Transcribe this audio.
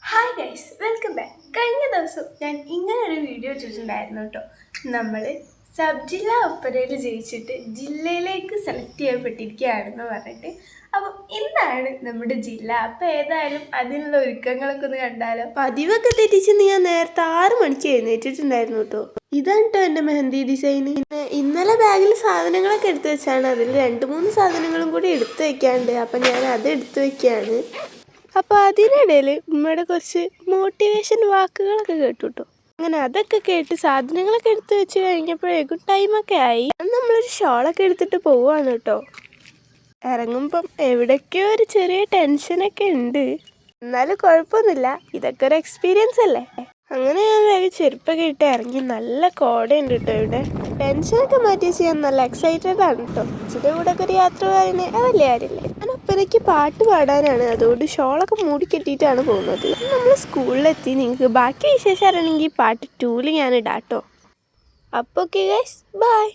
Hi guys, welcome back. കഴിഞ്ഞ ദിവസം ഞാൻ ഇങ്ങനെ ഒരു വീഡിയോ ഇട്ടിട്ടുണ്ടായിരുന്നു കേട്ടോ. നമ്മൾ സബ് ജില്ലാ ഒപ്പനയിൽ ജയിച്ചിട്ട് ജില്ലയിലേക്ക് സെലക്ട് ചെയ്യപ്പെട്ടിരിക്കുകയാണെന്ന് പറഞ്ഞിട്ട്. അപ്പം ഇന്നാണ് നമ്മുടെ ജില്ല. അപ്പം ഏതായാലും അതിനുള്ള ഒരുക്കങ്ങളൊക്കെ ഒന്ന് കണ്ടാലോ. പതിവൊക്കെ തെറ്റിച്ചെന്ന് ഞാൻ നേരത്തെ 6 മണിക്ക് എഴുന്നേറ്റിട്ടുണ്ടായിരുന്നു കേട്ടോ. ഇതാണ് കേട്ടോ എൻ്റെ മെഹന്തി ഡിസൈൻ. ഇന്നലെ ബാഗിൽ സാധനങ്ങളൊക്കെ എടുത്തു വെച്ചാണ്. അതിൽ 2-3 സാധനങ്ങളും കൂടി എടുത്തു വെക്കാണ്ട്. അപ്പം ഞാൻ അത് എടുത്തു വെക്കുകയാണ്. അപ്പോൾ അതിനിടയിൽ ഉമ്മയുടെ കുറച്ച് മോട്ടിവേഷൻ വാക്കുകളൊക്കെ കേട്ടു കേട്ടോ. അങ്ങനെ അതൊക്കെ കേട്ട് സാധനങ്ങളൊക്കെ എടുത്ത് വെച്ച് കഴിഞ്ഞപ്പോഴേക്കും ടൈമൊക്കെ ആയി. നമ്മളൊരു ഷോളൊക്കെ എടുത്തിട്ട് പോവുകയാണ് കേട്ടോ. ഇറങ്ങുമ്പം എവിടേക്കോ ഒരു ചെറിയ ടെൻഷനൊക്കെ ഉണ്ട്, എന്നാലും കുഴപ്പമൊന്നുമില്ല. ഇതൊക്കെ ഒരു എക്സ്പീരിയൻസ് അല്ലേ. അങ്ങനെ ഞാൻ വേഗം ചെരുപ്പൊക്കെ ഇട്ട് ഇറങ്ങി. നല്ല കോടയുണ്ട് കേട്ടോ ഇവിടെ. ടെൻഷനൊക്കെ മാറ്റി ചെയ്യാൻ നല്ല എക്സൈറ്റഡ് ആണ് കേട്ടോ. അച്ഛൻ്റെ കൂടെ ഒക്കെ ഒരു യാത്ര പോകാൻ വലിയ കാര്യമില്ലേ. ഞാൻ ഒപ്പനയ്ക്ക് പാട്ട് പാടാനാണ്, അതുകൊണ്ട് ഷോളൊക്കെ മൂടി കെട്ടിയിട്ടാണ് പോകുന്നത്. നമ്മൾ സ്കൂളിലെത്തി. നിങ്ങൾക്ക് ബാക്കി വിശേഷം അറിയണമെങ്കിൽ പാർട്ട് 2 ഞാൻ ഇടാം കേട്ടോ. അപ്പോൾ ഓക്കെ ഗൈസ്, ബൈ.